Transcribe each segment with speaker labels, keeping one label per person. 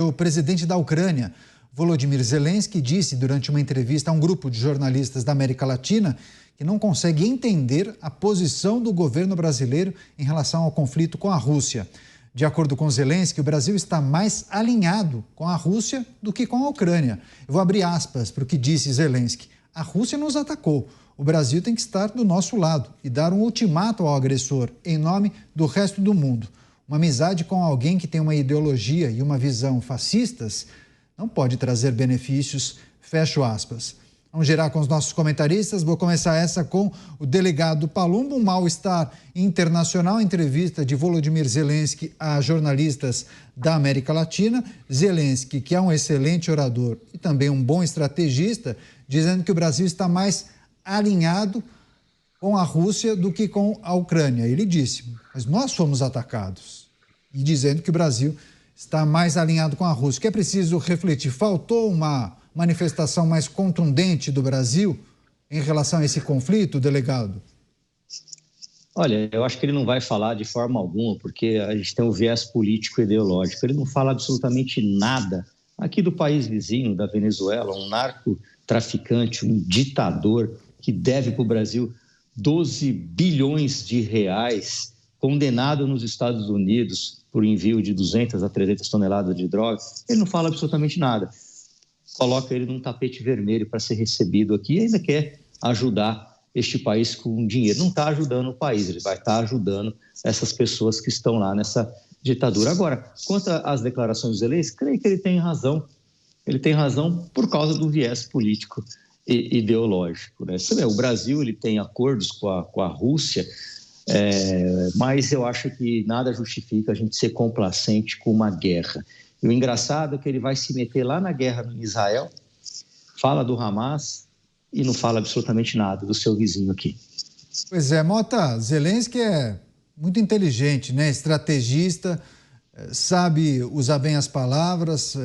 Speaker 1: O presidente da Ucrânia, Volodymyr Zelensky, disse durante uma entrevista a um grupo de jornalistas da América Latina que não consegue entender a posição do governo brasileiro em relação ao conflito com a Rússia. De acordo com Zelensky, o Brasil está mais alinhado com a Rússia do que com a Ucrânia. Eu vou abrir aspas para o que disse Zelensky. A Rússia nos atacou. O Brasil tem que estar do nosso lado e dar um ultimato ao agressor em nome do resto do mundo. Uma amizade com alguém que tem uma ideologia e uma visão fascistas não pode trazer benefícios, fecho aspas. Vamos girar com os nossos comentaristas. Vou começar essa com o delegado Palumbo. Um mal-estar internacional, entrevista de Volodymyr Zelensky a jornalistas da América Latina. Zelensky, que é um excelente orador e também um bom estrategista, dizendo que o Brasil está mais alinhado com a Rússia do que com a Ucrânia. Ele disse, mas nós fomos atacados. E dizendo que o Brasil está mais alinhado com a Rússia. Que é preciso refletir. Faltou uma manifestação mais contundente do Brasil em relação a esse conflito, delegado?
Speaker 2: Olha, eu acho que ele não vai falar de forma alguma, porque a gente tem um viés político e ideológico. Ele não fala absolutamente nada aqui do país vizinho, da Venezuela, um narcotraficante, um ditador que deve para o Brasil 12 bilhões de reais, condenado nos Estados Unidos por envio de 200 a 300 toneladas de droga. Ele não fala absolutamente nada. Coloca ele num tapete vermelho para ser recebido aqui e ainda quer ajudar este país com dinheiro. Não está ajudando o país, ele vai estar ajudando essas pessoas que estão lá nessa ditadura. Agora, quanto às declarações do Zelensky, creio que ele tem razão. Ele tem razão por causa do viés político e ideológico, né? Você vê, o Brasil ele tem acordos com a Rússia, mas eu acho que nada justifica a gente ser complacente com uma guerra. E o engraçado é que ele vai se meter lá na guerra em Israel, fala do Hamas e não fala absolutamente nada do seu vizinho aqui.
Speaker 1: Pois é, Mota, Zelensky é muito inteligente, né? Estrategista, sabe usar bem as palavras,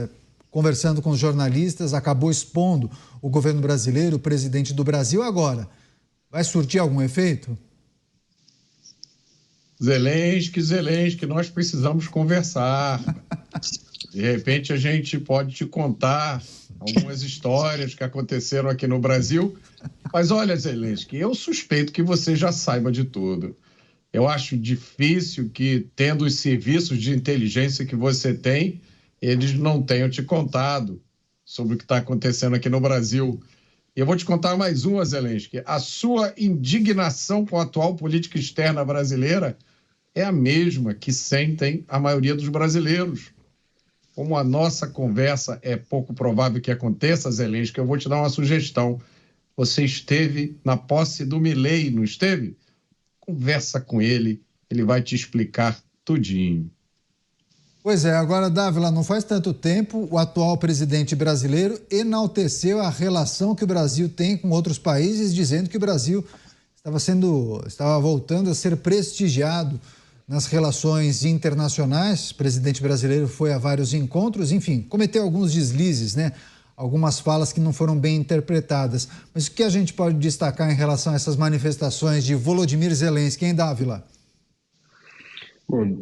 Speaker 1: conversando com os jornalistas, acabou expondo o governo brasileiro, o presidente do Brasil. Agora, vai surtir algum efeito?
Speaker 3: Zelensky, nós precisamos conversar. De repente a gente pode te contar algumas histórias que aconteceram aqui no Brasil. Mas olha, Zelensky, eu suspeito que você já saiba de tudo. Eu acho difícil que, tendo os serviços de inteligência que você tem, eles não tenham te contado sobre o que está acontecendo aqui no Brasil. E eu vou te contar mais uma, Zelensky. A sua indignação com a atual política externa brasileira é a mesma que sentem a maioria dos brasileiros. Como a nossa conversa é pouco provável que aconteça, Zelensky, eu vou te dar uma sugestão. Você esteve na posse do Milei, não esteve? Conversa com ele, ele vai te explicar tudinho.
Speaker 1: Pois é, agora, Dávila, não faz tanto tempo, o atual presidente brasileiro enalteceu a relação que o Brasil tem com outros países, dizendo que o Brasil estava voltando a ser prestigiado nas relações internacionais. O presidente brasileiro foi a vários encontros, enfim, cometeu alguns deslizes, né? Algumas falas que não foram bem interpretadas. Mas o que a gente pode destacar em relação a essas manifestações de Volodymyr Zelensky, hein, Dávila?
Speaker 4: Bom,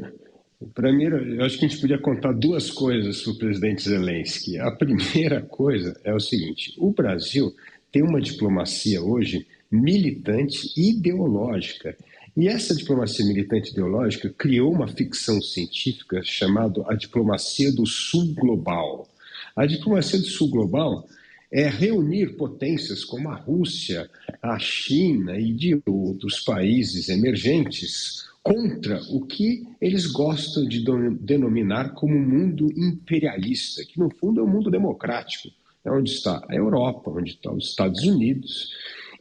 Speaker 4: primeiro, eu acho que a gente podia contar duas coisas para o presidente Zelensky. A primeira coisa é o seguinte: o Brasil tem uma diplomacia hoje militante e ideológica. E essa diplomacia militante ideológica criou uma ficção científica chamada a diplomacia do Sul Global. A diplomacia do Sul Global é reunir potências como a Rússia, a China e de outros países emergentes contra o que eles gostam de denominar como mundo imperialista, que no fundo é um mundo democrático. É onde está a Europa, onde estão os Estados Unidos.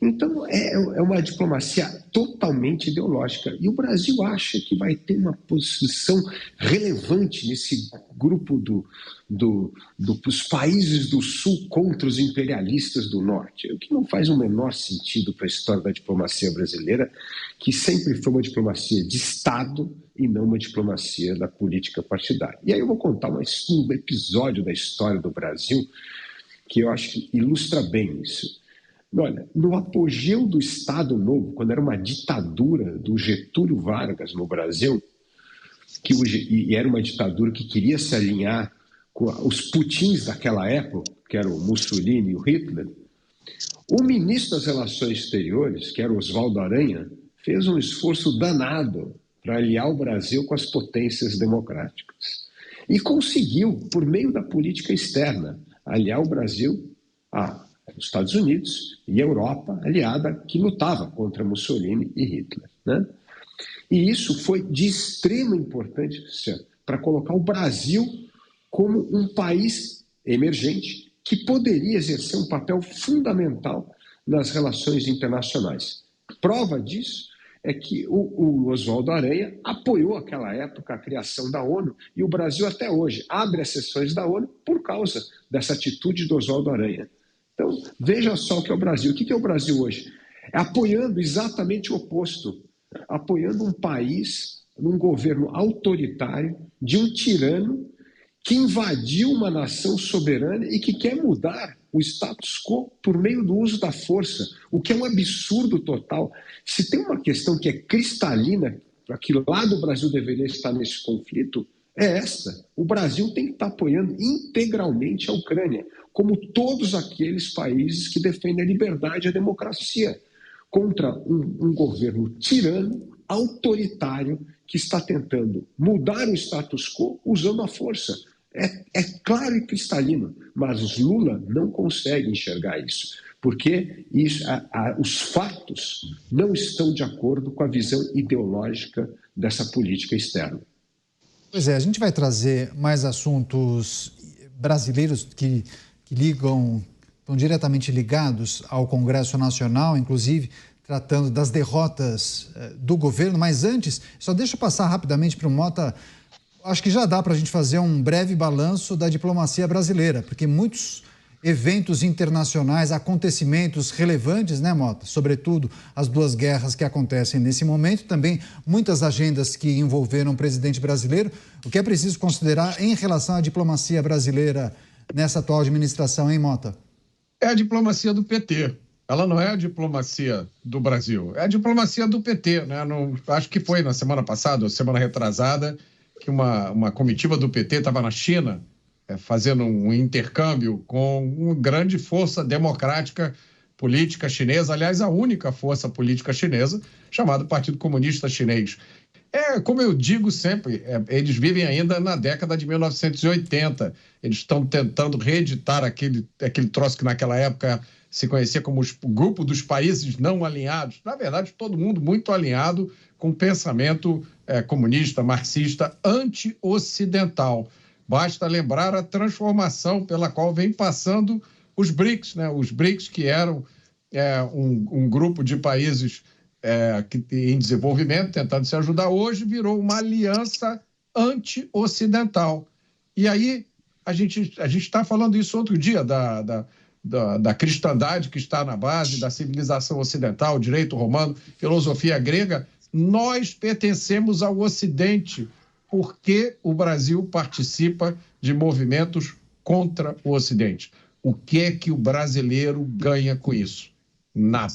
Speaker 4: Então, é uma diplomacia totalmente ideológica. E o Brasil acha que vai ter uma posição relevante nesse grupo dos países do Sul contra os imperialistas do Norte, o que não faz o menor sentido para a história da diplomacia brasileira, que sempre foi uma diplomacia de Estado e não uma diplomacia da política partidária. E aí eu vou contar um episódio da história do Brasil que eu acho que ilustra bem isso. Olha, no apogeu do Estado Novo, quando era uma ditadura do Getúlio Vargas no Brasil, e era uma ditadura que queria se alinhar os Putins daquela época, que eram o Mussolini e o Hitler, o ministro das Relações Exteriores, que era Oswaldo Aranha, fez um esforço danado para aliar o Brasil com as potências democráticas. E conseguiu, por meio da política externa, aliar o Brasil aos Estados Unidos e a Europa aliada que lutava contra Mussolini e Hitler, né? E isso foi de extrema importância para colocar o Brasil como um país emergente que poderia exercer um papel fundamental nas relações internacionais. Prova disso é que o Oswaldo Aranha apoiou naquela época a criação da ONU e o Brasil até hoje abre as sessões da ONU por causa dessa atitude do Oswaldo Aranha. Então, veja só o que é o Brasil. O que é o Brasil hoje? É apoiando exatamente o oposto, apoiando um país, um governo autoritário de um tirano que invadiu uma nação soberana e que quer mudar o status quo por meio do uso da força, o que é um absurdo total. Se tem uma questão que é cristalina, para que lado o Brasil deveria estar nesse conflito, é essa. O Brasil tem que estar apoiando integralmente a Ucrânia, como todos aqueles países que defendem a liberdade e a democracia, contra um governo tirano, autoritário, que está tentando mudar o status quo usando a força. É claro e cristalino, mas os Lula não conseguem enxergar isso, porque os fatos não estão de acordo com a visão ideológica dessa política externa.
Speaker 1: Pois é, a gente vai trazer mais assuntos brasileiros que estão diretamente ligados ao Congresso Nacional, inclusive tratando das derrotas do governo, mas antes, só deixa eu passar rapidamente para o Mota. Acho que já dá para a gente fazer um breve balanço da diplomacia brasileira, porque muitos eventos internacionais, acontecimentos relevantes, né, Mota? Sobretudo as duas guerras que acontecem nesse momento, também muitas agendas que envolveram o presidente brasileiro. O que é preciso considerar em relação à diplomacia brasileira nessa atual administração, hein, Mota?
Speaker 3: É a diplomacia do PT. Ela não é a diplomacia do Brasil, é a diplomacia do PT, né? Acho que foi na semana passada, ou semana retrasada, que uma comitiva do PT estava na China fazendo um intercâmbio com uma grande força democrática política chinesa, aliás, a única força política chinesa, chamada Partido Comunista Chinês. Como eu digo sempre, eles vivem ainda na década de 1980. Eles estão tentando reeditar aquele troço que naquela época se conhecia como o grupo dos países não alinhados. Na verdade, todo mundo muito alinhado com o pensamento comunista, marxista, anti-ocidental. Basta lembrar a transformação pela qual vem passando os BRICS, né? Os BRICS, que eram um grupo de países em desenvolvimento, tentando se ajudar, hoje virou uma aliança anti-ocidental. E aí, a gente está falando isso outro dia, da cristandade que está na base da civilização ocidental, direito romano, filosofia grega. Nós pertencemos ao Ocidente, porque o Brasil participa de movimentos contra o Ocidente. O que é que o brasileiro ganha com isso? Nada.